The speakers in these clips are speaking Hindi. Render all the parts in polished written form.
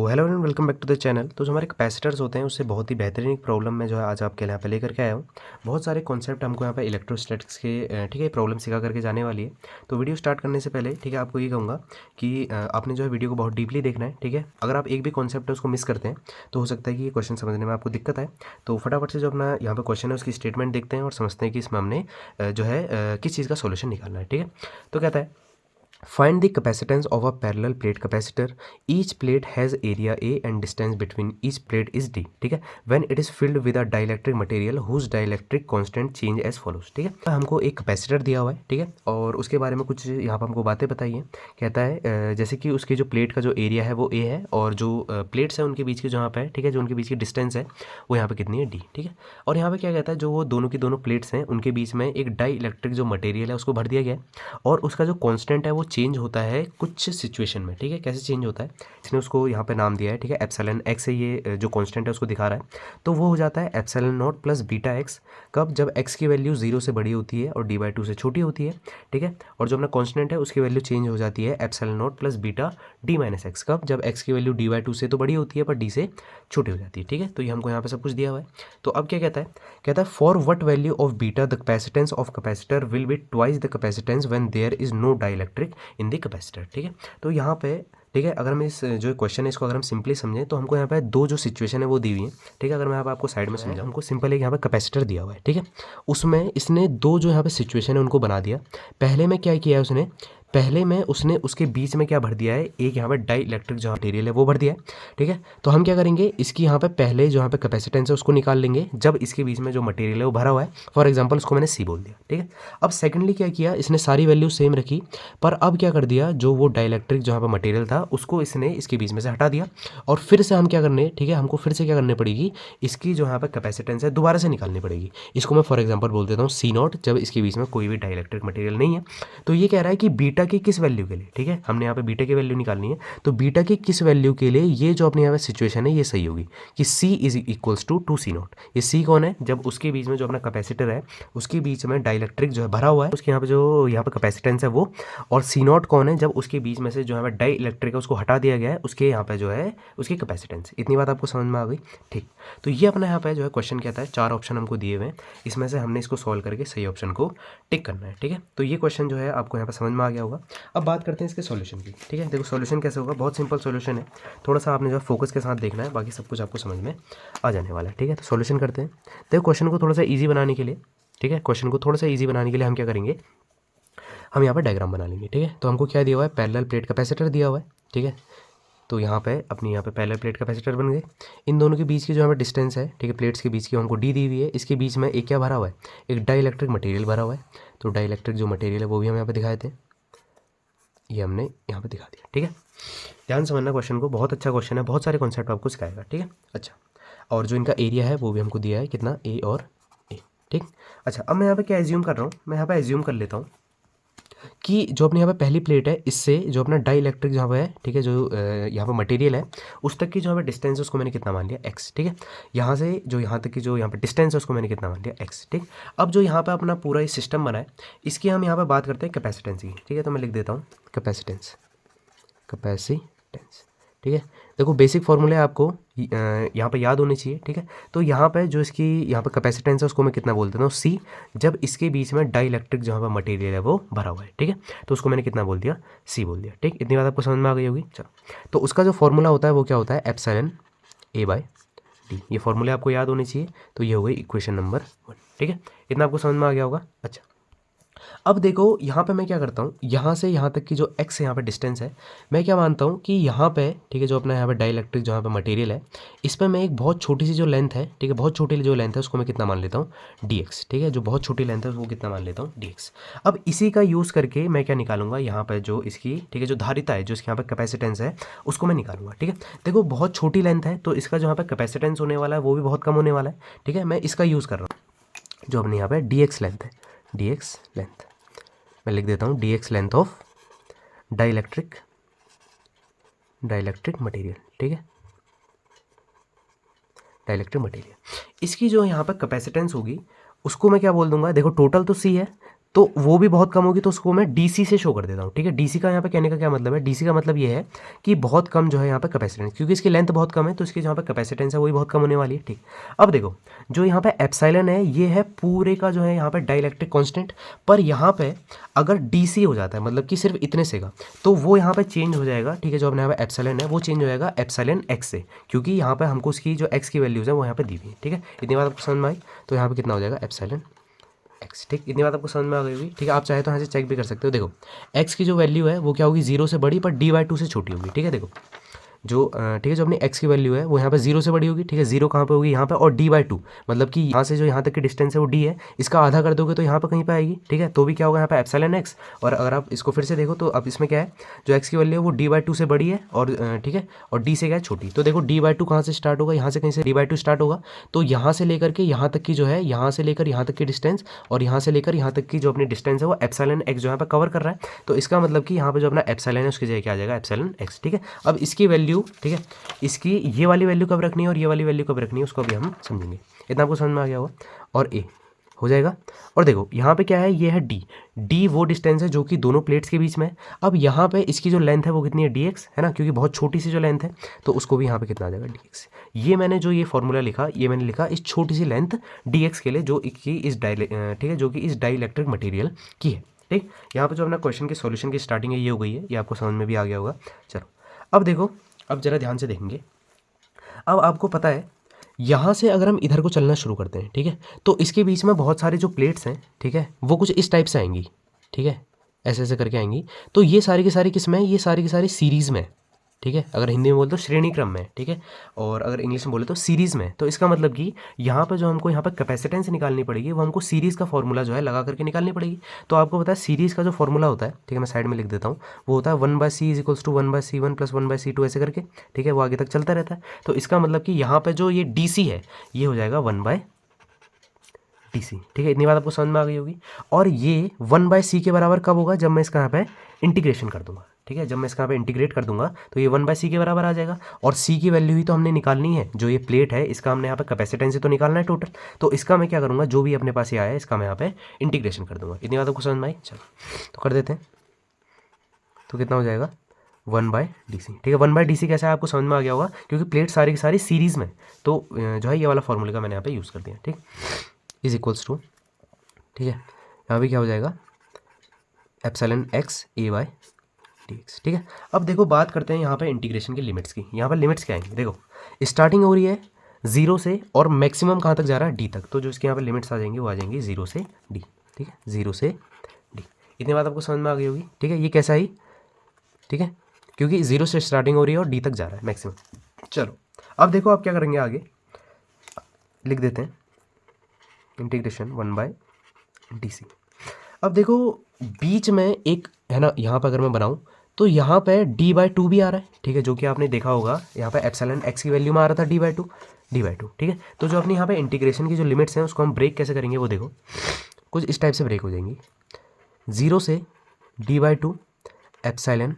Hello and welcome back to the channel. तो जो हमारे कैपेसिटर्स होते हैं उससे बहुत ही बेहतरीन एक प्रॉब्लम मैं जो है आज आपके यहाँ पे लेकर के आया हूँ। बहुत सारे कॉन्सेप्ट हमको यहाँ पे इलेक्ट्रोस्टैटिक्स के ठीक है प्रॉब्लम सिखा करके जाने वाली है। तो वीडियो स्टार्ट करने से पहले ठीक है आपको ये कहूँगा कि आपने जो है वीडियो को बहुत डीपली देखना है। ठीक है, अगर आप एक भी कॉन्सेप्ट है उसको मिस करते हैं तो हो सकता है कि ये क्वेश्चन समझने में आपको दिक्कत आए। तो फटाफट से जो अपना यहाँ पे क्वेश्चन है उसकी स्टेटमेंट देखते हैं और समझते हैं कि इसमें हमने जो है किस चीज़ का सोल्यूशन निकालना है। ठीक है, तो कहता है find the capacitance of a parallel plate capacitor. Each plate has area A and distance between each plate is D. ठीक है, when it is filled with a dielectric material whose dielectric constant change as follows. ठीक है, हमको एक कैपेसिटर दिया हुआ है। ठीक है, और उसके बारे में कुछ यहाँ पर हमको बातें बताई हैं। कहता है जैसे कि उसके जो प्लेट का जो एरिया है वो A है और जो प्लेट्स है उनके बीच की जो यहाँ पे है, ठीक है, जो उनके बीच की डिस्टेंस है वो यहाँ पे कितनी है D। ठीक है, और यहाँ पे क्या कहता है जो वो दोनों की दोनों प्लेट्स हैं उनके बीच में एक डाई इलेक्ट्रिक जो मटेरियल है उसको भर दिया गया है और उसका जो कांस्टेंट है वो चेंज होता है कुछ सिचुएशन में। ठीक है, कैसे चेंज होता है इसने उसको यहाँ पे नाम दिया है। ठीक है, एप्सिलॉन एक्स से ये जो कांस्टेंट है उसको दिखा रहा है। तो वो हो जाता है epsilon not plus beta x. कब? जब एक्स की वैल्यू 0 से बड़ी होती है और d/2 से छोटी होती है। ठीक है, और जो अपना कांस्टेंट है उसकी वैल्यू चेंज हो जाती है epsilon not plus beta d-x। कब? जब एक्स की वैल्यू d/2 से तो बड़ी होती है पर d से छोटी हो जाती है। ठीक है, तो ये हमको यहाँ पे सब कुछ दिया हुआ है। तो अब क्या कहता है, कहता है for what value of beta the capacitance of capacitor will be twice the capacitance when there is no dielectric in the capacitor. ठीक है, तो यहाँ पे ठीक है, अगर हम इस जो क्वेश्चन है इसको अगर हम सिंपली समझें तो हमको यहाँ पे दो जो सिचुएशन है वो दी हुई है। ठीक है, अगर मैं यहाँ पे आपको साइड में समझाऊँ, हमको सिंपल एक यहाँ पे कैपेसिटर दिया हुआ है। ठीक है, उसमें इसने दो जो यहाँ पे सिचुएशन है उनको बना दिया। पहले में क्या किया है उसने, पहले में उसने उसके बीच में क्या भर दिया है, एक यहाँ पे डाई इलेक्ट्रिक जो मटेरियल है वो भर दिया है। ठीक है, तो हम क्या करेंगे, इसकी यहाँ पे पहले जो यहाँ पे कैपेसिटेंस है उसको निकाल लेंगे जब इसके बीच में जो मटेरियल है वो भरा हुआ है। फॉर एग्जांपल उसको मैंने सी बोल दिया। ठीक है, अब सेकंडली क्या किया, इसने सारी वैल्यू सेम रखी पर अब क्या कर दिया, जो वो डाइलेक्ट्रिक जो यहाँ पे मटेरियल था उसको इसने इसके बीच में से हटा दिया और फिर से हम क्या करने, ठीक है, हमको फिर से क्या करनी पड़ेगी, इसकी जो यहाँ पे कैपेसिटेंस है दोबारा से निकालनी पड़ेगी। इसको मैं फॉर एग्जाम्पल बोल देता हूँ सी नॉट, जब इसके बीच में कोई भी डाइलेक्ट्रिक मटेरियल नहीं है। तो ये कह रहा है कि बीटा की किस वैल्यू के लिए, ठीक है, हमने यहाँ पे बीटा की वैल्यू निकालनी है, तो बीटा की किस वैल्यू के लिए ये जो अपने यहाँ पे सिचुएशन है ये सही होगी कि C is equals to 2C naught. ये C कौन है, जब उसके बीच में जो अपना कैपेसिटर है उसके बीच में डाइलेक्ट्रिक जो है भरा हुआ है, उसके यहाँ पे जो यहाँ पे कैपेसिटेंस है वो, और C नॉट कौन है, जब उसके बीच में से जो है डाई इलेक्ट्रिक है उसको हटा दिया गया है, उसके यहाँ पे जो है उसकी कैपेसिटेंस। इतनी बात आपको समझ में आ गई? ठीक, तो ये अपना यहाँ पे जो है क्वेश्चन कहता है 4 ऑप्शन हमको दिए हुए हैं, इसमें से हमने इसको सॉल्व करके सही ऑप्शन को टिक करना है। ठीक है, तो ये क्वेश्चन जो है आपको यहाँ पे समझ में आ गया होगा। अब बात करते हैं इसके सॉल्यूशन की। ठीक है, देखो सॉल्यूशन कैसे होगा, बहुत सिंपल सॉल्यूशन है, थोड़ा सा आपने जो फोकस के साथ देखना है, बाकी सब कुछ आपको समझ में आ जाने वाला है। ठीक है, तो सॉल्यूशन करते हैं। देखो क्वेश्चन को थोड़ा सा ईजी बनाने के लिए, ठीक है, क्वेश्चन को थोड़ा सा ईजी बनाने के लिए हम क्या करेंगे, हम यहाँ पर डायग्राम बना लेंगे। ठीक है, तो हमको क्या दिया हुआ है, पैरेलल प्लेट कैपेसिटर दिया हुआ है। ठीक है, तो यहाँ पे अपनी यहाँ पे पैरेलल प्लेट कैपेसिटर बन गए। इन दोनों के बीच की जो हमें डिस्टेंस है, ठीक है, प्लेट्स के बीच की हमको डी दी हुई है। इसके बीच में एक क्या भरा हुआ है, एक डाई इलेक्ट्रिक मटेरियल भरा हुआ है। तो डाई इलेक्ट्रिक जो मटेरियल है वो भी हम यहाँ पे दिखाए थे, ये हमने यहाँ पे दिखा दिया। ठीक है, ध्यान समझना क्वेश्चन को, बहुत अच्छा क्वेश्चन है, बहुत सारे कॉन्सेप्ट आपको सिखाएगा। ठीक है, अच्छा, और जो इनका एरिया है वो भी हमको दिया है कितना, ए और ए। ठीक, अच्छा, अब मैं यहाँ पे क्या एज्यूम कर रहा हूँ, मैं यहाँ पे एज्यूम कर लेता हूँ कि जो अपने यहाँ पे पहली प्लेट है इससे जो अपना डाई इलेक्ट्रिक जहाँ पे है, ठीक है, जो यहाँ पे मटेरियल है उस तक की जो यहाँ पे डिस्टेंस है उसको मैंने कितना मान लिया, एक्स। ठीक है, यहाँ से जो यहाँ तक की जो यहाँ पे डिस्टेंस है उसको मैंने कितना मान लिया, एक्स। ठीक, अब जो यहाँ पे अपना पूरा ये सिस्टम बना है इसकी हम यहाँ पे बात करते हैं कैपेसिटेंस की। ठीक है, तो मैं लिख देता हूँ कैपेसिटेंस, कैपेसिटेंस। ठीक है, देखो बेसिक फॉर्मूले आपको यहाँ पे याद होनी चाहिए। ठीक है, तो यहाँ पे जो इसकी यहाँ पे कैपेसिटेंस है उसको मैं कितना बोल देता हूँ, सी, जब इसके बीच में डाई इलेक्ट्रिक जो यहाँ पे मटेरियल है वो भरा हुआ है। ठीक है, तो उसको मैंने कितना बोल दिया, सी बोल दिया। ठीक, इतनी बात आपको समझ में आ गई होगी। चलो, तो उसका जो फॉर्मूला होता है वो क्या होता है, एप्सिलॉन A/D। ये फॉर्मूले आपको याद होने चाहिए। तो ये हो गई इक्वेशन नंबर 1। ठीक है, इतना आपको समझ में आ गया होगा। अच्छा, अब देखो यहाँ पे मैं क्या करता हूँ, यहाँ से यहाँ तक की जो x यहाँ पे डिस्टेंस है, मैं क्या मानता हूँ कि यहाँ पे, ठीक है, जो अपना यहाँ पे डाइलेक्ट्रिक जो यहाँ पे मटेरियल है इस पर मैं एक बहुत छोटी सी जो लेंथ है, ठीक है, बहुत छोटी जो लेंथ है उसको मैं कितना मान लेता हूँ, dx। ठीक है, जो बहुत छोटी लेंथ है उसको कितना मान लेता हूँ, dx। अब इसी का यूज़ करके मैं क्या निकालूंगा, यहाँ पर जो इसकी, ठीक है, जो धारिता है, जो इसके यहाँ पर कैपेसिटेंस है उसको मैं निकालूंगा। ठीक है, देखो बहुत छोटी लेंथ है तो इसका जो यहाँ पर कैपेसिटेंस होने वाला है वो भी बहुत कम होने वाला है। ठीक है, मैं इसका यूज़ कर रहा हूँ, जो अपने यहाँ पे dx लेंथ है, dx लेंथ मैं लिख देता हूँ, dx length of dielectric material. ठीक है, डाइलेक्ट्रिक मटेरियल, इसकी जो यहाँ पर कैपेसिटेंस होगी उसको मैं क्या बोल दूंगा, देखो टोटल तो c है तो वो भी बहुत कम होगी, तो उसको मैं डीसी से शो कर देता हूँ, ठीक है। डीसी का यहाँ पे कहने का क्या मतलब है, डीसी का मतलब ये है कि बहुत कम जो है यहाँ पे कैपेसिटेंस, क्योंकि इसकी लेंथ बहुत कम है तो इसकी जहाँ पे कैपेसिटेंस है वही बहुत कम होने वाली है, ठीक। अब देखो जो यहाँ पे एप्सिलॉन है ये है पूरे का जो है यहाँ पे डाइलेक्ट्रिक कांस्टेंट, पर यहाँ पे अगर डीसी हो जाता है मतलब कि सिर्फ इतने से का, तो वो यहाँ पे चेंज हो जाएगा, ठीक है। जो अपने यहाँ पे एप्सिलॉन है वो चेंज हो जाएगा एप्सिलॉन एक्स से, क्योंकि यहाँ पे हमको उसकी जो एक्स की वैल्यूज़ है वो यहाँ पे दी हुई है, ठीक है। इतनी बात आपको समझ में आई, तो यहाँ पे कितना हो जाएगा एप्सिलॉन एक्स, ठीक। इतनी बात आपको समझ में आ गई होगी, ठीक है। आप चाहे तो यहाँ से चेक भी कर सकते हो, देखो एक्स की जो वैल्यू है वो क्या होगी, 0 से बड़ी पर dy/2 से छोटी होगी, ठीक है। देखो जो ठीक है, जो अपनी x की वैल्यू है वो यहाँ पे 0 से बड़ी होगी, ठीक है। 0 कहाँ पे होगी, यहाँ पे, और d/2 मतलब कि यहाँ से जो यहाँ तक की डिस्टेंस है वो d है, इसका आधा कर दोगे तो यहाँ पे कहीं पे आएगी, ठीक है। तो भी क्या होगा यहाँ पे एप्सिलॉन x, और अगर आप इसको फिर से देखो तो अब इसमें क्या है, जो x की वैल्यू है वो d/2 से बड़ी है, और ठीक है, और d से क्या है, छोटी। तो देखो d/2 कहाँ से स्टार्ट होगा, यहाँ से कहीं से d/2 स्टार्ट होगा, तो यहाँ से लेकर के यहाँ तक की जो है, यहाँ से लेकर यहाँ तक की डिस्टेंस, और यहाँ से लेकर यहाँ तक की जो अपनी डिस्टेंस है वो एप्सिलॉन x जो यहाँ पे कवर कर रहा है। तो इसका मतलब कि यहाँ पे जो अपना एप्सिलॉन है उसकी जगह क्या आ जाएगा, एप्सिलॉन x, ठीक है। अब इसकी वैल्यू, ठीक है, इसकी ये वाली वैल्यू कब रखनी है और ये वाली वैल्यू कब रखनी है उसको अभी हम समझेंगे। इतना आपको समझ में आ गया होगा, और ए हो जाएगा। और देखो यहाँ पे क्या है, ये है डी, डी वो डिस्टेंस है जो कि दोनों प्लेट्स के बीच में है। अब यहाँ पे इसकी जो लेंथ है वो कितनी है, डी एक्स, है ना, क्योंकि बहुत छोटी सी जो लेंथ है, तो उसको भी यहाँ पे कितना आ जाएगा, डी एक्स। ये मैंने जो ये फॉर्मूला लिखा, ये मैंने लिखा इस छोटी सी लेंथ डी एक्स के लिए, जो कि इस ठीक है, जो कि इस डाइलेक्ट्रिक मटेरियल की है, ठीक। यहाँ पे जो अपना क्वेश्चन की सॉल्यूशन की स्टार्टिंग है ये हो गई है, ये आपको समझ में भी आ गया होगा। चलो अब देखो, अब जरा ध्यान से देखेंगे। अब आपको पता है यहाँ से अगर हम इधर को चलना शुरू करते हैं, ठीक है, तो इसके बीच में बहुत सारे जो प्लेट्स हैं, ठीक है, वो कुछ इस टाइप से आएंगी, ठीक है, ऐसे ऐसे करके आएंगी। तो ये सारी की सारी किस में है, ये सारी की सारी सीरीज़ में है, ठीक है। अगर हिंदी में बोले तो श्रेणी क्रम में, ठीक है, और अगर इंग्लिश में बोले तो सीरीज़ में। तो इसका मतलब कि यहाँ पर जो हमको यहाँ पर कैपेसिटेंस निकालनी पड़ेगी वो हमको सीरीज़ का फॉर्मूला जो है लगा करके निकालनी पड़ेगी। तो आपको पता है सीरीज़ का जो फॉर्मूला होता है, ठीक है, मैं साइड में लिख देता हूँ, वो होता है 1/c = 1/c1 + 1/c2 ऐसे करके, ठीक है, वो आगे तक चलता रहता है। तो इसका मतलब कि यहाँ पर जो ये DC है ये हो जाएगा 1/DC, ठीक है। इतनी बात आपको समझ में आ गई होगी। और ये 1/c के बराबर कब होगा, जब मैं इसका यहाँ पे इंटीग्रेशन कर दूंगा, ठीक है, जब मैं इसका यहाँ पे इंटीग्रेट कर दूंगा तो ये 1/c के बराबर आ जाएगा। और c की वैल्यू ही तो हमने निकालनी है, जो ये प्लेट है इसका हमने यहाँ पे कैपेसिटेंस ही तो निकालना है टोटल। तो इसका मैं क्या करूँगा, जो भी अपने पास ये आया है इसका मैं यहाँ पे इंटीग्रेशन कर दूंगा। इतनी बात आपको समझ में आई, चलो तो कर देते हैं। तो कितना हो जाएगा, 1/DC, ठीक है। 1/DC कैसा है आपको समझ में आ गया होगा, क्योंकि प्लेट सारी की सारी सीरीज़ में, तो जो है ये वाला फॉर्मूले का मैंने यहाँ पे यूज़ कर दिया, ठीक, =, ठीक है। यहाँ भी क्या हो जाएगा, एप्सिलॉन x a/dx, ठीक है। अब देखो बात करते हैं यहाँ पे इंटीग्रेशन की लिमिट्स की। यहाँ पर लिमिट्स क्या आएंगी, देखो स्टार्टिंग हो रही है 0 से और मैक्सिमम कहाँ तक जा रहा है, d तक। तो जो इसके यहाँ पे लिमिट्स आ जाएंगी वो आ जाएंगी 0 से d, ठीक है, 0 से d। इतनी बात आपको समझ में आ गई होगी, ठीक है। ये कैसा ही, ठीक है, क्योंकि 0 से स्टार्टिंग हो रही है और d तक जा रहा है मैक्सिमम। चलो अब देखो आप क्या करेंगे, आगे लिख देते हैं इंटीग्रेशन 1/DC। अब देखो बीच में एक है ना, यहाँ पर अगर मैं बनाऊँ तो यहाँ पे d/2 भी आ रहा है, ठीक है, जो कि आपने देखा होगा यहाँ पे एप्सिलॉन x की वैल्यू में आ रहा था d/2, ठीक है। तो जो अपनी यहाँ पे इंटीग्रेशन की जो लिमिट्स हैं उसको हम ब्रेक कैसे करेंगे, वो देखो कुछ इस टाइप से ब्रेक हो जाएंगी। 0 से d/2 एप्सिलॉन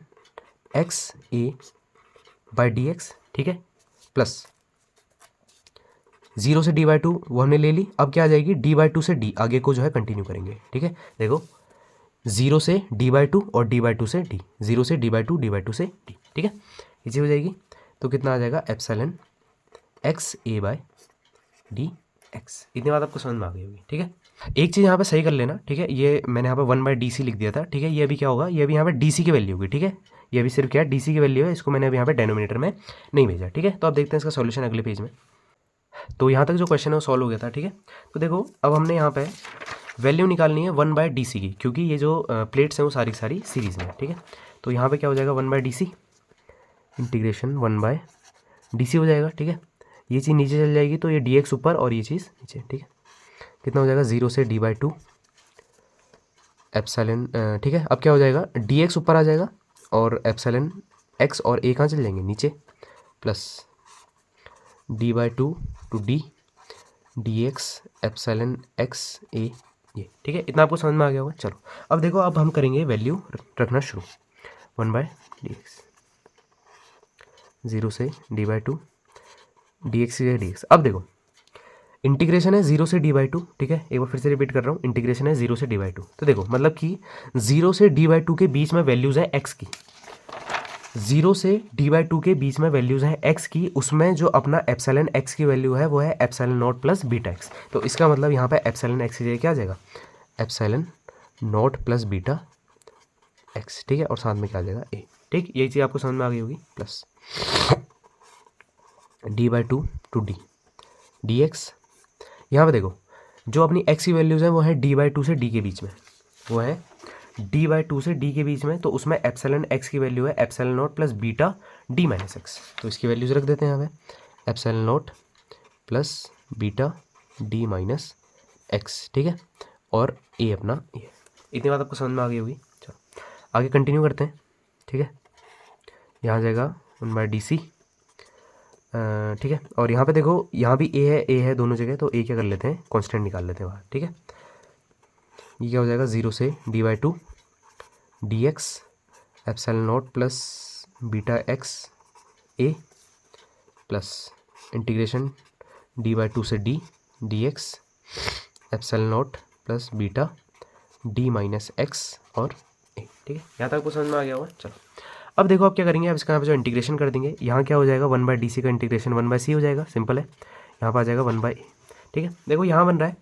x a/dx, ठीक है, प्लस 0 से d/2 वो हमने ले ली। अब क्या आ जाएगी, d/2 से d, आगे को जो है कंटिन्यू करेंगे, ठीक है। देखो 0 से d/2 और d/2 से d, 0 से d/2 से d, ठीक है, इसी हो जाएगी। तो कितना आ जाएगा, एप्सिलॉन x a/dx। इतनी बात आपको समझ में आ गई होगी, ठीक है। एक चीज़ यहाँ पे सही कर लेना, ठीक है, ये मैंने यहाँ पे 1/DC लिख दिया था, ठीक है। ये अभी क्या होगा, ये अभी यहाँ पे DC की वैल्यू होगी, ठीक है। ये अभी सिर्फ क्या है, DC की वैल्यू है, इसको मैंने अभी यहाँ पे डेनोमिनेटर में नहीं भेजा, ठीक है। तो अब देखते हैं इसका सॉल्यूशन अगले पेज में। तो यहाँ तक जो क्वेश्चन है वो सॉल्व हो गया था, ठीक है। तो देखो अब हमने यहाँ पे वैल्यू निकालनी है 1/DC की, क्योंकि ये जो प्लेट्स हैं वो सारी सारी सीरीज़ में है, ठीक है। तो यहाँ पे क्या हो जाएगा, 1/DC इंटीग्रेशन 1/DC हो जाएगा, ठीक है। ये चीज़ नीचे चल जाएगी तो ये dx ऊपर और ये चीज़ नीचे, ठीक है। कितना हो जाएगा, 0 से d/2 एप्सिलॉन, ठीक है। अब क्या हो जाएगा, dx ऊपर आ जाएगा और एप्सिलॉन x और a कहाँ चल जाएंगे, नीचे, plus d/2 to d dx epsilon x a, ये, ठीक है। इतना आपको समझ में आ गया होगा। चलो अब देखो, अब हम करेंगे वैल्यू रखना शुरू। 1/dx, 0 से d/2 dx से dx। अब देखो इंटीग्रेशन है 0 से d/2, ठीक है। एक बार फिर से रिपीट कर रहा हूँ, इंटीग्रेशन है 0 से d/2। तो देखो मतलब कि 0 से d/2 के बीच में वैल्यूज़ है x की, 0 से d/2 के बीच में वैल्यूज़ हैं x की, उसमें जो अपना एप्सिलॉन x की वैल्यू है वो है epsilon not plus beta x। तो इसका मतलब यहाँ पे एप्सिलॉन x की जगह क्या आ जाएगा, epsilon not plus beta x, ठीक है। और साथ में क्या आ जाएगा a, ठीक। यही चीज़ आपको समझ में आ गई होगी। Plus d/2 to d dx। यहाँ पे देखो जो अपनी x की वैल्यूज़ हैं वो है d/2 से d के बीच में, वो है d/2 से d के बीच में। तो उसमें एप्सिलॉन x की वैल्यू है epsilon not plus beta d minus x. तो इसकी वैल्यूज रख देते हैं यहाँ पे, epsilon not plus beta d minus x, ठीक है। और a अपना ये, इतनी बात आपको समझ में आ गई होगी। चलो आगे कंटिन्यू करते हैं, ठीक है। यहाँ जाएगा 1/dc, ठीक है। और यहाँ पे देखो यहाँ भी a है दोनों जगह, तो a क्या कर लेते हैं, कांस्टेंट निकाल लेते हैं बाहर, ठीक है। ये क्या हो जाएगा 0 से d/2 dx epsilon not plus beta x a plus integration d/2 से d dx epsilon not plus beta d minus x और a, ठीक है। यहाँ तक आपको समझ में आ गया होगा। चलो अब देखो आप क्या करेंगे, अब इसका यहाँ पे जो इंटीग्रेशन कर देंगे, यहाँ क्या हो जाएगा 1/dc का इंटीग्रेशन 1/c हो जाएगा, सिंपल है। यहाँ पर आ जाएगा 1/a, ठीक है। देखो यहाँ बन रहा है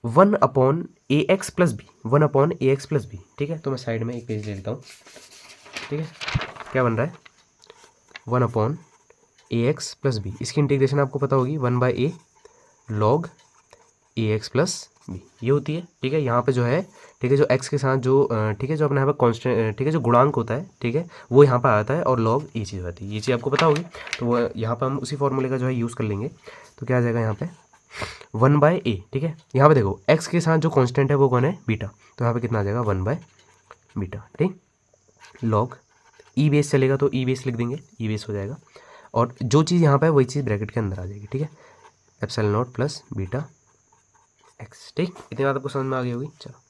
1/ax plus B, 1/ax plus B, ठीक है। तो मैं साइड में एक पेज ले लेता हूँ, ठीक है। क्या बन रहा है 1/ax प्लस बी, इसकी इंटीग्रेशन आपको पता होगी 1/a log ax plus B, ये होती है, ठीक है। यहाँ पे जो है, ठीक है, जो x के साथ जो ठीक है, जो अपना यहाँ पर कॉन्स्टेंट, ठीक है, जो गुणांक होता है, ठीक है, वो यहाँ पर आता है और log ये चीज़ होती है, ये चीज़ आपको पता होगी। तो वो यहाँ पर हम उसी फॉर्मूले का जो है यूज़ कर लेंगे। तो क्या आ जाएगा यहाँ पे 1/a, ठीक है। यहाँ पे देखो x के साथ जो कांस्टेंट है वो कौन है, बीटा। तो यहाँ पे कितना आ जाएगा 1/बीटा, ठीक। log ई बेस चलेगा तो ई बेस लिख देंगे, ई बेस हो जाएगा। और जो चीज़ यहाँ पे है वही चीज़ ब्रैकेट के अंदर आ जाएगी, ठीक है, epsilon not plus beta x, ठीक। इतनी बात आपको समझ में आ गई होगी। चलो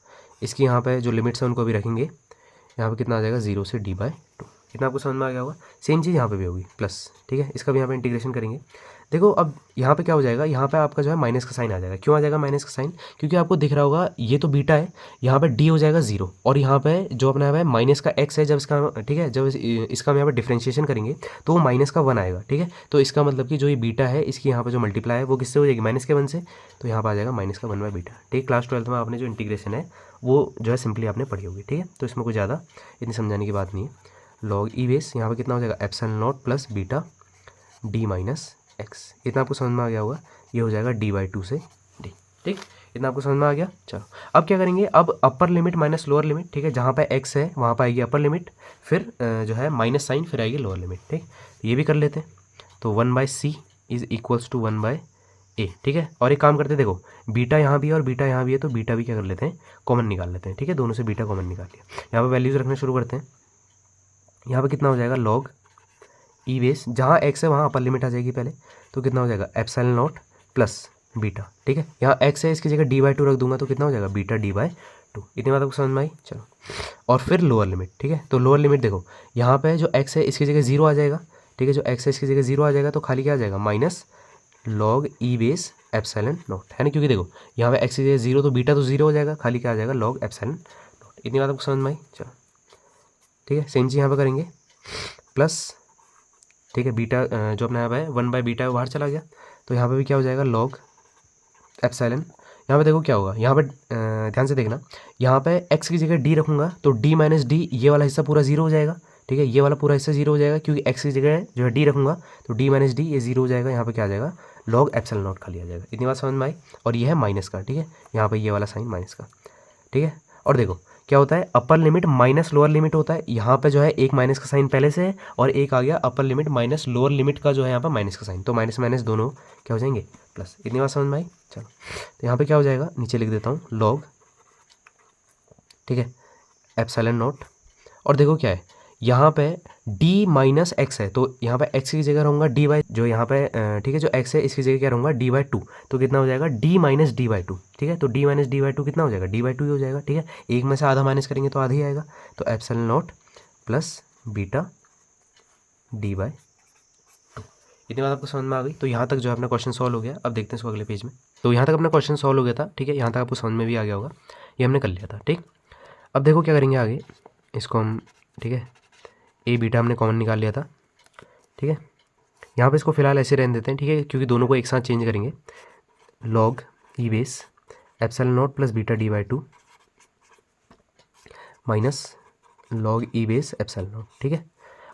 इसकी यहाँ पे जो लिमिट्स हैं उनको भी रखेंगे। यहाँ पे कितना आ जाएगा 0 से d/2, इतना आपको समझ में आ गया होगा। सेम चीज़ यहाँ पे भी होगी प्लस, ठीक है। इसका भी यहाँ पे इंटीग्रेशन करेंगे। देखो अब यहाँ पे क्या हो जाएगा, यहाँ पे आपका जो है माइनस का साइन आ जाएगा। क्यों आ जाएगा माइनस का साइन, क्योंकि आपको दिख रहा होगा ये तो बीटा है, यहाँ पे d हो जाएगा 0, और यहाँ पे जो अपना है माइनस का x है, जब इसका, ठीक है, जब इसका हम यहाँ पे डिफ्रेंशिएशन करेंगे तो वो माइनस का 1 आएगा, ठीक है। तो इसका मतलब कि जो ये बीटा है इसकी यहाँ पे जो मल्टीप्लाई है वो किससे हो जाएगी, माइनस के 1 से। तो यहाँ पर आ जाएगा माइनस का 1/बीटा, ठीक। क्लास 12 में आपने जो इंटीग्रेशन है वो जो है सिंपली आपने पढ़ी होगी, ठीक है। तो इसमें कोई ज़्यादा इतनी समझाने की बात नहीं है। log ई बेस यहाँ पे कितना हो जाएगा epsilon not plus beta d minus x, इतना आपको समझ में आ गया होगा। ये हो जाएगा d/2 से d, ठीक। इतना आपको समझ में आ गया। चलो अब क्या करेंगे, अब upper limit minus lower limit, ठीक है। जहाँ पे x है वहाँ पर आएगी अपर लिमिट, फिर जो है माइनस साइन, फिर आएगी लोअर लिमिट, ठीक। ये भी कर लेते हैं। तो 1/c is equals to 1/a, ठीक है। और एक काम करते हैं, देखो बीटा यहाँ भी है और बीटा यहाँ भी है, तो बीटा भी क्या कर लेते हैं, कॉमन निकाल लेते हैं, ठीक है। दोनों से बीटा कॉमन निकाल लिया। यहाँ पे वैल्यूज़ रखना शुरू करते हैं। यहाँ पे कितना हो जाएगा log ई बेस, जहाँ x है वहाँ अपर लिमिट आ जाएगी पहले, तो कितना हो जाएगा एप्सिलॉन नॉट प्लस बीटा, ठीक है। यहाँ x है, इसकी जगह d/2 रख दूंगा तो कितना हो जाएगा बीटा d/2। इतनी बात आपको समझ में आई। चलो और फिर लोअर लिमिट, ठीक है। तो लोअर लिमिट देखो यहाँ पे जो x है इसकी जगह 0 आ जाएगा, ठीक है। जो x है इसकी जगह 0 आ जाएगा, तो खाली क्या आ जाएगा minus log E base epsilon not, है ना। क्योंकि देखो यहाँ पे x की जगह 0 तो बीटा तो 0 हो जाएगा, खाली क्या आ जाएगा log एप्सिलॉन नॉट। इतनी बात आपको समझ में आई। चलो ठीक है, सेम चीज़ यहाँ पर करेंगे प्लस, ठीक है, बीटा जो अपना यहाँ पे 1/बीटा है बाहर चला गया, तो यहाँ पे भी क्या हो जाएगा log एप्सिलॉन। यहाँ पे देखो क्या होगा, यहाँ पे ध्यान से देखना, यहाँ पे x की जगह d रखूँगा तो d माइनस डी, ये वाला हिस्सा पूरा 0 हो जाएगा, ठीक है। ये वाला पूरा हिस्सा 0 हो जाएगा, क्योंकि x की जगह जो है d रखूँगा तो d माइनस डी ये 0 हो जाएगा। यहाँ पे क्या आ जाएगा log एप्सिलॉन नॉट खाली आ जाएगा। इतनी बात समझ में आई। और ये है माइनस का, ठीक है, यहाँ पर ये वाला साइन माइनस का, ठीक है। और देखो क्या होता है, upper limit minus lower limit होता है। यहाँ पे जो है एक माइनस का साइन पहले से है और एक आ गया upper limit minus lower limit का जो है यहाँ पर माइनस का साइन, तो माइनस माइनस दोनों क्या हो जाएंगे प्लस। इतनी बात समझ में आई। चलो तो यहाँ पे क्या हो जाएगा, नीचे लिख देता हूँ log, ठीक है, एप्सिलॉन नॉट। और देखो क्या है, यहाँ पे d माइनस एक्स है, तो यहाँ पे x की जगह रहूँगा dy, जो यहाँ पे ठीक है, जो x है इसकी जगह क्या रहूँगा d/2, तो कितना हो जाएगा d माइनस d/2, ठीक है। तो d माइनस d/2 कितना हो जाएगा d/2 ही हो जाएगा, ठीक है। एक में से आधा माइनस करेंगे तो आधा ही आएगा, तो epsilon not plus beta d/2। इतनी बात आपको समझ में आ गई। तो यहाँ तक जो है अपना क्वेश्चन सॉल्व हो गया। अब देखते हैं इसको अगले पेज में। तो यहाँ तक अपना क्वेश्चन सॉल्व हो गया था, ठीक है, यहाँ तक आपको समझ में भी आ गया होगा, ये हमने कर लिया था, ठीक। अब देखो क्या करेंगे आगे, इसको हम, ठीक है, ए बीटा हमने कॉमन निकाल लिया था, ठीक है। यहाँ पे इसको फिलहाल ऐसे रहने देते हैं, ठीक है, क्योंकि दोनों को एक साथ चेंज करेंगे। Log E base epsilon not plus beta D by 2 minus log E base epsilon naught, ठीक है।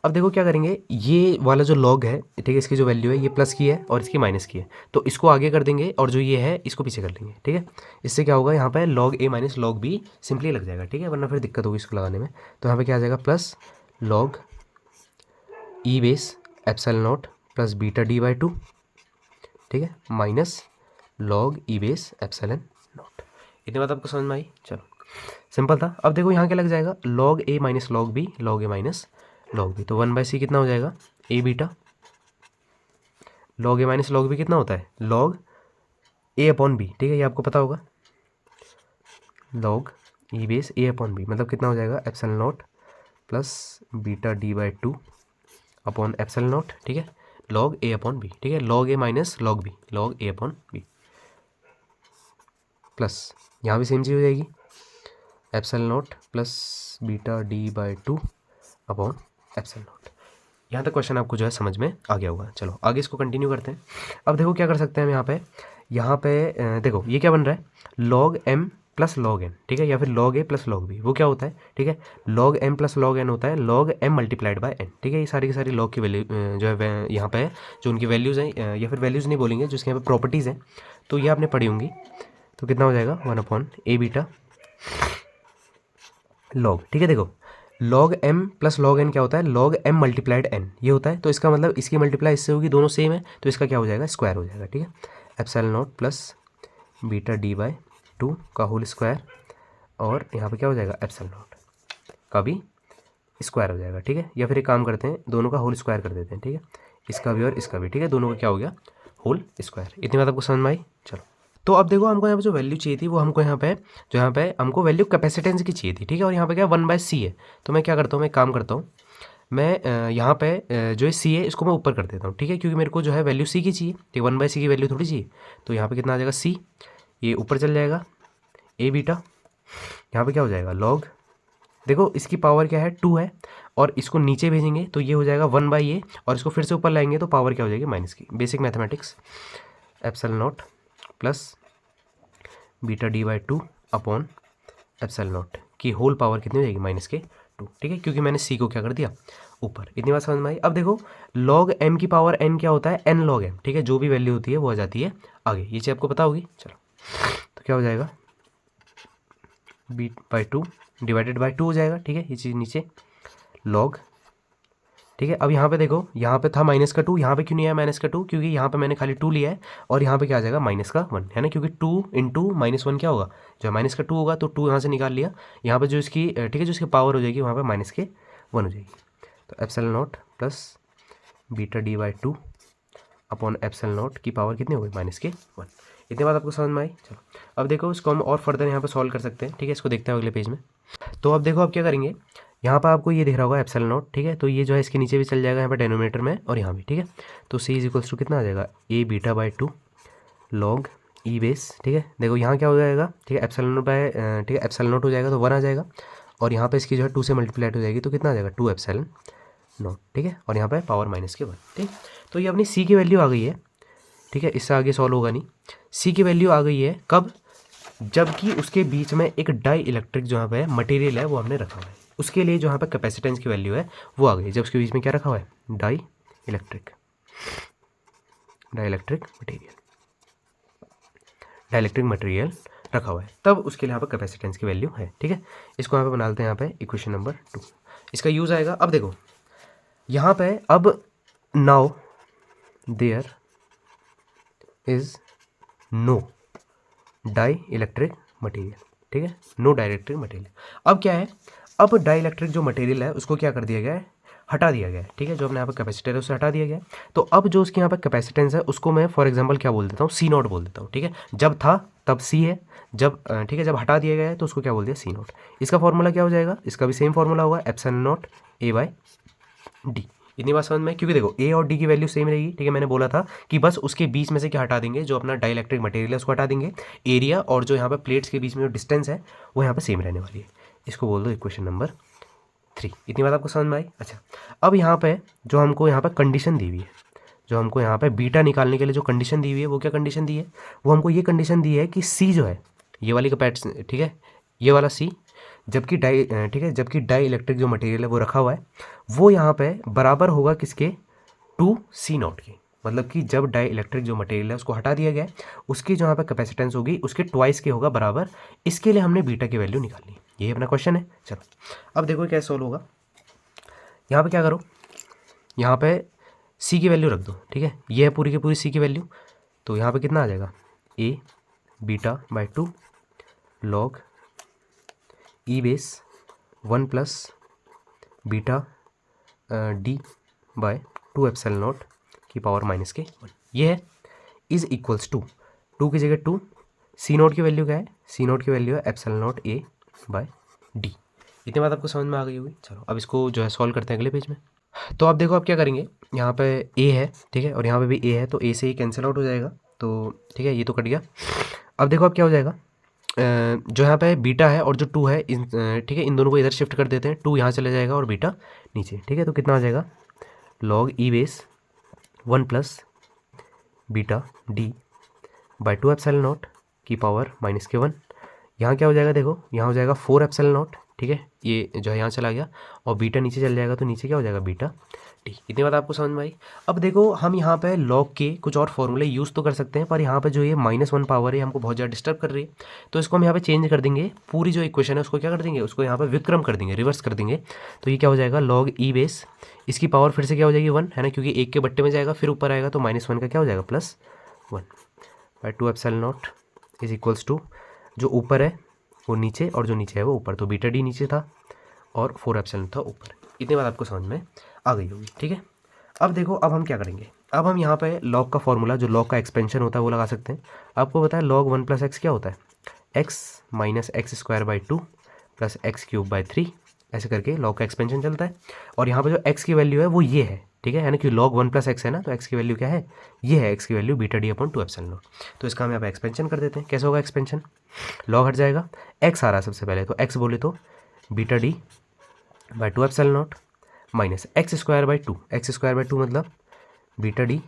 अब देखो क्या करेंगे, ये वाला जो लॉग है, ठीक है, इसकी जो वैल्यू है ये प्लस की है और इसकी माइनस की है, तो इसको आगे कर देंगे और जो ये है इसको पीछे कर लेंगे, ठीक है। इससे क्या होगा, यहाँ पे log A minus log be simply लग जाएगा, ठीक है, वरना फिर दिक्कत होगी इसको लगाने में। तो यहाँ पे क्या आ जाएगा, plus log E base epsilon not plus beta D by 2, ठीक है, minus log E base epsilon naught. इतनी बात आपको समझ में आई। चलो सिंपल था। अब देखो यहाँ क्या लग जाएगा, लॉग ए माइनस लॉग बी, लॉग ए माइनस लॉग बी, तो 1/c कितना हो जाएगा, A beta. Log A minus log B कितना होता है, लॉग ए अपॉन बी, ठीक है, ये आपको पता होगा। लॉग ई बेस ए अपॉन बी मतलब कितना हो जाएगा, epsilon not plus beta D by 2 upon epsilon naught, ठीक है, लॉग ए अपॉन बी, ठीक है, लॉग ए माइनस लॉग बी, लॉग ए अपॉन बी प्लस यहाँ भी सेम चीज़ हो जाएगी, epsilon not plus beta D by 2 upon epsilon not. यहाँ तक क्वेश्चन आपको जो है समझ में आ गया होगा। चलो आगे इसको कंटिन्यू करते हैं। अब देखो क्या कर सकते हैं हम यहाँ पे देखो ये क्या बन रहा है, log m plus log n, ठीक है, या फिर log a plus log b, वो क्या होता है, ठीक है, log m plus log n होता है log m multiplied by n, ठीक है। ये सारी की सारी लॉग की वैल्यू जो है यहाँ पे जो उनकी वैल्यूज़ हैं, या फिर वैल्यूज़ नहीं बोलेंगे, जो इसके यहाँ पे प्रॉपर्टीज़ हैं, तो ये आपने पढ़ी होंगी। तो कितना हो जाएगा, 1 अपॉन ए बीटा लॉग, ठीक है। देखो log m plus log n क्या होता है, लॉग एम मल्टीप्लाइड एन ये होता है, तो इसका मतलब इसकी मल्टीप्लाई इससे होगी, दोनों सेम है, तो इसका क्या हो जाएगा, स्क्वायर हो जाएगा, ठीक है। Epsilon not plus beta D by 2 का होल स्क्वायर, और यहाँ पे क्या हो जाएगा, एप्सिलॉन नॉट का भी स्क्वायर हो जाएगा, ठीक है। या फिर एक काम करते हैं, दोनों का होल स्क्वायर कर देते हैं, ठीक है, इसका भी और इसका भी, ठीक है, दोनों का क्या हो गया, होल स्क्वायर। इतनी बात आपको समझ में आई। चलो तो अब देखो हमको यहाँ पे जो वैल्यू चाहिए थी वो हमको यहाँ पे हमको वैल्यू कैपेसिटेंस की चाहिए थी, ठीक है, और यहाँ पे क्या 1/c है। तो मैं क्या करता हूँ, मैं काम करता हूँ, मैं यहाँ पे जो c है इसको मैं ऊपर कर देता हूँ, ठीक है, क्योंकि मेरे को जो है वैल्यू c की चाहिए, ठीक है, 1/c की वैल्यू थोड़ी चाहिए। तो यहाँ पे कितना आ जाएगा, c, ये ऊपर चल जाएगा, a बीटा, यहाँ पे क्या हो जाएगा, लॉग, देखो इसकी पावर क्या है, 2 है, और इसको नीचे भेजेंगे तो ये हो जाएगा 1/a, और इसको फिर से ऊपर लाएंगे तो पावर क्या हो जाएगी, माइनस की। Basic mathematics, epsilon not plus beta D by 2 upon epsilon not की होल पावर कितनी हो जाएगी, -2, ठीक है, क्योंकि मैंने सी को क्या कर दिया, ऊपर। इतनी बात समझ में आई। अब देखो लॉग एम की पावर एन क्या होता है, एन लॉग एम, ठीक है, जो भी वैल्यू होती है वो आ जाती है आगे, ये चीज़ आपको पता होगी। चलो तो क्या हो जाएगा, बी बाई 2 डिवाइडेड बाई 2 हो जाएगा, ठीक है, ये चीज़ नीचे लॉग, ठीक है। अब यहाँ पे देखो, यहाँ पे था -2, यहाँ पे क्यों नहीं आया -2, क्योंकि यहाँ पे मैंने खाली 2 लिया है, और यहाँ पे क्या आ जाएगा, -1 है ना, क्योंकि 2 इंटू -1 क्या होगा, जो -2 होगा, तो 2 यहाँ से निकाल लिया, यहाँ पे जो इसकी, ठीक है, जो इसकी पावर हो जाएगी वहाँ पे -1 हो जाएगी। तो epsilon not plus beta D by 2 upon epsilon not की पावर कितनी हो गई, -1। इतनी बात आपको समझ में आई। चलो अब देखो इसको हम और फर्दर यहाँ पे सॉल्व कर सकते हैं, ठीक है, इसको देखते हैं अगले पेज में। तो अब देखो अब क्या करेंगे, यहाँ पर आपको ये दिख रहा होगा एप्सिलॉन नॉट, ठीक है, तो ये जो है इसके नीचे भी चल जाएगा यहाँ पे डिनोमिनेटर में और यहाँ भी, ठीक है। तो c इक्वल्स टू कितना आ जाएगा, a beta by 2 log E base, ठीक है। देखो यहाँ क्या हो जाएगा, ठीक है, एप्सिलॉन नॉट बाय, ठीक है, एप्सिलॉन नॉट हो जाएगा तो 1 आ जाएगा, और यहाँ पे इसकी जो है 2 से मल्टीप्लाइड हो जाएगी, तो कितना आ जाएगा, 2 एप्सिलॉन नॉट, ठीक है, और यहाँ पे पावर -1, ठीक। तो ये अपनी c की वैल्यू आ गई है, ठीक है, इससे आगे सॉल्व होगा नहीं। c की वैल्यू आ गई है कब, जबकि उसके बीच में एक डाई इलेक्ट्रिक जो यहाँ पे मटेरियल है वो हमने रखा हुआ है, उसके लिए जो यहाँ पे कैपेसिटेंस की वैल्यू है वो आ गई, जब उसके बीच में क्या रखा हुआ है, डाई इलेक्ट्रिक मटेरियल रखा हुआ है, तब उसके लिए यहाँ पे कैपेसिटेंस की वैल्यू है, ठीक है। इसको यहाँ पे बना लेते हैं, यहाँ पे इक्वेशन नंबर 2, इसका यूज़ आएगा। अब देखो यहाँ पे, अब now there is no dielectric material, ठीक है, नो डाई इलेक्ट्रिक मटेरियल। अब क्या है, अब डाई इलेक्ट्रिक जो मटेरियल है उसको क्या कर दिया गया है, हटा दिया गया है, ठीक है, जो अपने यहाँ पर कैपेसिटर है उसे हटा दिया गया है। तो अब जो उसके यहाँ पर कैपेसिटेंस है उसको मैं फॉर एग्जांपल क्या बोल देता हूँ, C0 बोल देता हूँ, ठीक है। जब था तब C है, जब ठीक है, जब हटा दिया गया है तो उसको क्या बोल दिया, C0। इसका फॉर्मूला क्या हो जाएगा, इसका भी सेम फॉर्मूला होगा, एप्सिलॉन नॉट A/D, इतनी बात समझ में, क्योंकि देखो ए और डी की वैल्यू सेम रहेगी, ठीक है। मैंने बोला था कि बस उसके बीच में से क्या हटा देंगे, जो अपना डाइलेक्ट्रिक मटेरियल है उसको हटा देंगे, एरिया और जो यहाँ पे प्लेट्स के बीच में जो डिस्टेंस है वो यहाँ पे सेम रहने वाली है। इसको बोल दो इक्वेशन नंबर 3। इतनी बात आपको समझ में आई। अच्छा, अब यहाँ पे जो हमको यहाँ पे कंडीशन दी हुई है, जो हमको यहाँ पे बीटा निकालने के लिए जो कंडीशन दी हुई है, वो क्या कंडीशन दी है, वो हमको ये कंडीशन दी है कि सी जो है ये वाली का पैट, ठीक है, ये वाला सी, जबकि ठीक है, जबकि डाई इलेक्ट्रिक जो मटेरियल है वो रखा हुआ है, वो यहाँ पे बराबर होगा किसके, 2C0 के। मतलब कि जब डाई इलेक्ट्रिक जो मटेरियल है उसको हटा दिया गया है, उसकी जो यहाँ पे कैपेसिटेंस होगी उसके ट्वाइस के होगा बराबर। इसके लिए हमने बीटा की वैल्यू निकालनी, यही अपना क्वेश्चन है। चलो अब देखो कैसे सोल्व होगा। यहाँ पे क्या करो, यहाँ पे सी की वैल्यू रख दो, ठीक है, ये है पूरी की पूरी सी की वैल्यू। तो यहाँ पे कितना आ जाएगा, A beta by 2 log E base 1 plus beta D by 2 epsilon not की पावर माइनस के 1, ये है, इज इक्वल्स टू 2 की जगह 2, सी नोट की वैल्यू क्या है, सी नोट की वैल्यू है epsilon naught a by d. इतनी बात आपको समझ में आ गई होगी। चलो अब इसको जो है सॉल्व करते हैं अगले पेज में। तो आप देखो आप क्या करेंगे, यहाँ पे ए है, ठीक है, और यहाँ पे भी ए है, तो ए से ही कैंसिल आउट हो जाएगा, तो ठीक है ये तो कट गया। अब देखो अब क्या हो जाएगा, जो यहाँ पे बीटा है और जो 2 है, ठीक है, इन दोनों को इधर शिफ्ट कर देते हैं, 2 यहाँ चले जाएगा और बीटा नीचे, ठीक है। तो कितना आ जाएगा, log E base 1 plus beta D by 2 epsilon not की पावर माइनस के 1। यहाँ क्या हो जाएगा, देखो यहाँ हो जाएगा 4 एप्सिलॉन नॉट, ठीक है, ये जो है यहाँ चला गया और बीटा नीचे चल जाएगा, तो नीचे क्या हो जाएगा, बीटा डी। इतनी बात आपको समझ में आई। अब देखो हम यहाँ पे लॉग के कुछ और फॉर्मूले यूज़ तो कर सकते हैं, पर यहाँ पे जो ये -1 पावर है हमको बहुत ज़्यादा डिस्टर्ब कर रही है, तो इसको हम यहाँ पे चेंज कर देंगे, पूरी जो इक्वेशन है उसको क्या कर देंगे, उसको यहाँ पे विक्रम कर देंगे, रिवर्स कर देंगे। तो ये क्या हो जाएगा, लॉग ई बेस, इसकी पावर फिर से क्या हो जाएगी 1, है ना, क्योंकि एक के बट्टे में जाएगा फिर ऊपर आएगा, तो -1 का क्या हो जाएगा +1 by 2 epsilon naught is equals to, जो ऊपर है वो नीचे और जो नीचे है वो ऊपर, तो बीटा डी नीचे था और 4 एप्सिलॉन था ऊपर। इतनी बात आपको समझ में आ गई होगी, ठीक है। अब देखो अब हम क्या करेंगे, अब हम यहाँ पे लॉग का फॉर्मूला, जो लॉग का एक्सपेंशन होता है वो लगा सकते हैं। आपको पता है लॉग 1 प्लस एक्स क्या होता है, x minus x square by 2 plus x cube by 3, ऐसे करके लॉग का एक्सपेंशन चलता है। और यहाँ पे जो एक्स की वैल्यू है वो ये है, ठीक है, यानी कि लॉग 1 प्लस एक्स है ना, तो एक्स की वैल्यू क्या है, ये है एक्स की value beta d upon 2 epsilon not. तो इसका हम यहाँ पे एक्सपेंशन कर देते हैं। कैसे होगा एक्सपेंशन, लॉग हट जाएगा, एक्स आ रहा है सबसे पहले, तो एक्स बोले तो beta D by 2 epsilon not minus x square by 2, x square by 2 मतलब beta D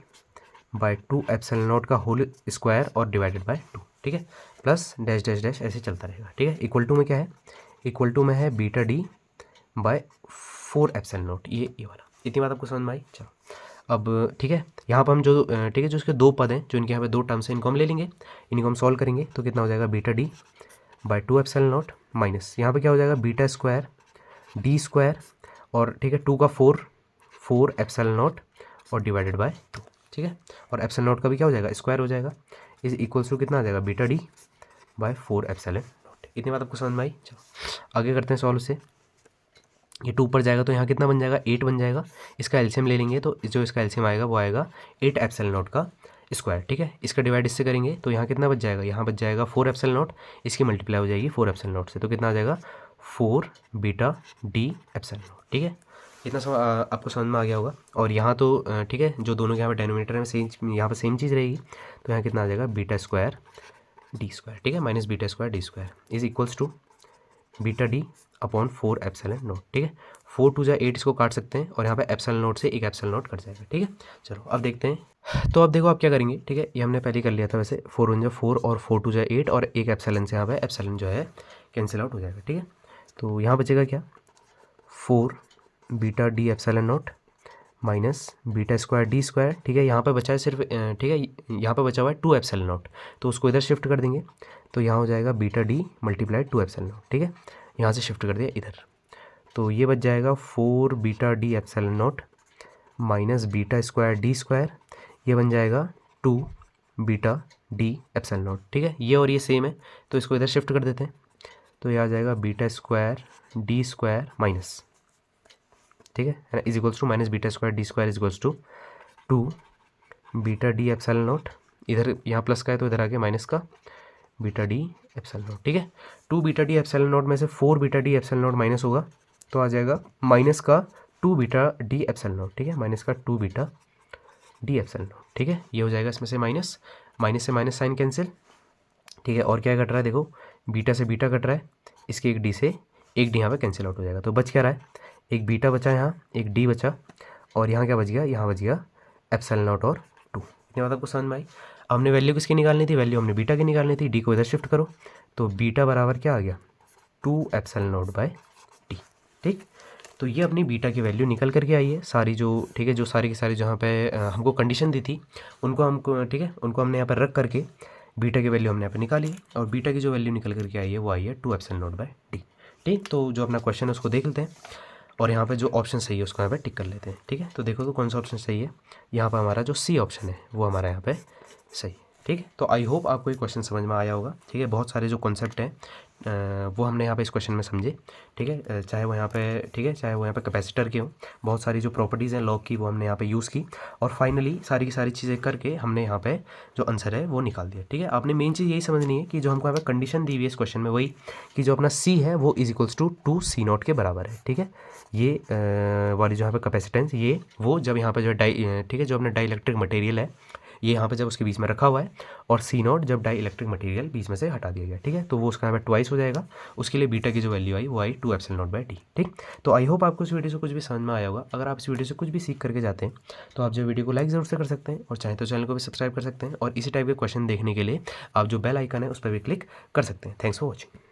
by 2 epsilon not का होल स्क्वायर और डिवाइडेड बाई 2, ठीक है, प्लस डैश डैश डैश ऐसे चलता रहेगा, ठीक है। इक्वल टू में क्या है, इक्वल टू में है beta D by 4 epsilon naught, ये वाला। इतनी बात आपको समझ में आई। चलो अब ठीक है, यहाँ पर हम जो ठीक है, जो उसके दो पद हैं, जो इनके यहाँ पे दो टर्म्स हैं, इनको हम ले लेंगे, इनको हम सॉल्व करेंगे, तो कितना हो जाएगा, beta D by 2 epsilon not minus यहाँ पे क्या हो जाएगा, बीटा स्क्वायर डी स्क्वायर और ठीक है 2 का 4 एप्सिलॉन नॉट और डिवाइडेड बाय 2, ठीक है, और एप्सिलॉन नॉट का भी क्या हो जाएगा, स्क्वायर हो जाएगा, इज इक्वल्स टू कितना आ जाएगा, beta D by 4 epsilon naught. इतनी बात आपको समझ में आई। चलो आगे करते हैं सॉल्व से। ये 2 पर जाएगा तो यहाँ कितना बन जाएगा, 8 बन जाएगा। इसका एलसीएम ले लेंगे तो जो इसका एलसीएम आएगा वो आएगा 8 एप्सिलॉन नॉट का स्क्वायर, ठीक है। इसका डिवाइड इससे करेंगे तो यहाँ कितना बच जाएगा, यहाँ बच जाएगा 4 एप्सिलॉन नॉट, इसकी मल्टीप्लाई हो जाएगी 4 एप्सिलॉन नॉट से, तो कितना आ जाएगा 4 बीटा डी एप्सिलॉन नॉट, ठीक है। इतना आपको समझ में आ गया होगा। और यहाँ तो ठीक है, जो दोनों के यहाँ पे डेनोमिनेटर में सेम, यहाँ पे सेम चीज़ रहेगी, तो यहाँ कितना आ जाएगा, बीटा स्क्वायर डी स्क्वायर, ठीक है, minus beta square d square is equals to beta d upon 4 epsilon naught, ठीक है। 4 2 जा 8, इसको काट सकते हैं और यहाँ पे एप्सिलॉन नॉट से एक एप्सिलॉन नॉट कट जाएगा, ठीक है। चलो अब देखते हैं। तो अब देखो आप क्या करेंगे, ठीक है, ये हमने पहले कर लिया था वैसे, 4 1 जा 4 और 4 2 जा 8 और एक एप्सिलॉन से यहाँ पे एप्सिलॉन जो है कैंसिल आउट हो जाएगा, ठीक है। तो यहाँ बचेगा क्या, 4 beta d epsilon not minus beta square d square, ठीक है। यहाँ पे बचा है सिर्फ ठीक है, यहाँ पे बचा हुआ है 2 एप्सिलॉन नॉट, तो उसको इधर शिफ्ट कर देंगे, तो यहाँ हो जाएगा beta D multiply 2 epsilon naught, ठीक है। यहाँ से शिफ्ट कर दिया इधर, तो ये बच जाएगा 4 beta d epsilon not minus beta square d square, ये बन जाएगा 2 बीटा डी एप्सिलॉन नॉट, ठीक है। ये और ये सेम है तो इसको इधर शिफ्ट कर देते हैं, तो ये आ जाएगा beta square d square minus, ठीक है, is equals to minus beta square d square is equals to 2 beta d epsilon naught, इधर यहाँ प्लस का है तो इधर आगे माइनस का बीटा डी एप्सिलॉन नॉट, ठीक है। 2 बीटा डी एप्सिलॉन नॉट में से 4 beta d epsilon not minus होगा तो आ जाएगा माइनस का 2 बीटा डी एप्सिलॉन नॉट, ठीक है, माइनस का 2 बीटा डी एप्सिलॉन नॉट, ठीक है। ये हो जाएगा इसमें से माइनस, माइनस से माइनस साइन कैंसिल, ठीक है। और क्या कट रहा है, देखो बीटा से बीटा कट रहा है, इसके एक डी से एक डी यहाँ पे कैंसिल आउट हो जाएगा। तो बच क्या रहा है, एक बीटा बचा यहाँ, एक डी बचा, और यहाँ क्या बच गया, यहाँ बच गया एप्सिलॉन नॉट और 2। इतनी बात आपको समझ में आई। हमने वैल्यू किसकी निकालनी थी, वैल्यू हमने बीटा की निकालनी थी। डी को इधर शिफ्ट करो, तो बीटा बराबर क्या आ गया, 2 एप्सिलॉन नॉट बाय डी, ठीक। तो ये अपनी बीटा की वैल्यू निकल करके आई है सारी, जो ठीक है, जो सारी की सारी जहाँ पे हमको कंडीशन दी थी उनको हमको, ठीक है, उनको हमने यहाँ पर रख करके बीटा की वैल्यू हमने यहाँ पे निकाली, और बीटा की जो वैल्यू निकल करके आई है वो आई है 2 एप्सिलॉन नॉट बाय डी, ठीक। तो जो अपना क्वेश्चन है उसको देख लेते हैं, और यहाँ पे जो ऑप्शन सही है उसको यहाँ पे टिक कर लेते हैं, ठीक है। तो देखो तो कौन सा ऑप्शन सही है, यहाँ पर हमारा जो सी ऑप्शन है वो हमारा यहाँ पे सही है, ठीक है। तो आई होप आपको ये क्वेश्चन समझ में आया होगा, ठीक है। बहुत सारे जो कॉन्सेप्ट हैं वो हमने यहाँ पे इस क्वेश्चन में समझे, ठीक है। चाहे वो यहाँ पे, ठीक है, चाहे वो यहाँ पे कैपेसिटर के हों, बहुत सारी जो प्रॉपर्टीज़ हैं लॉग की वो हमने यहाँ पे यूज़ की, और फाइनली सारी की सारी चीज़ें करके हमने यहाँ पे जो आंसर है वो निकाल दिया, ठीक है। आपने मेन चीज़ यही समझनी है कि जो हमको यहाँ पे कंडीशन दी हुई है इस क्वेश्चन में, वही कि जो अपना सी है वो is equals to 2 C naught के बराबर है, ठीक है। ये वाली जो यहाँ पे कैपेसिटेंस, ये वो जब यहाँ पे जो ठीक है, जो अपना डाई इलेक्ट्रिक मटेरियल है ये यहाँ पे जब उसके बीच में रखा हुआ है, और सी नॉट जब डाई इलेक्ट्रिक मटेरियल बीच में से हटा दिया गया, ठीक है, तो वो उसका यहाँ पे ट्वाइस हो जाएगा। उसके लिए बीटा की जो वैल्यू आई वो आई 2 एप्सिलॉन नॉट बाय डी, ठीक। तो आई होप आपको इस वीडियो से कुछ भी समझ में आया होगा। अगर आप इस वीडियो से कुछ भी सीख करके जाते हैं तो आप जो वीडियो को लाइक ज़रूर से कर सकते हैं, और चाहे तो चैनल को भी सब्सक्राइब कर सकते हैं, और इसी टाइप के क्वेश्चन देखने के लिए आप जो बेल आइकन है उस पर भी क्लिक कर सकते हैं। Thanks for watching.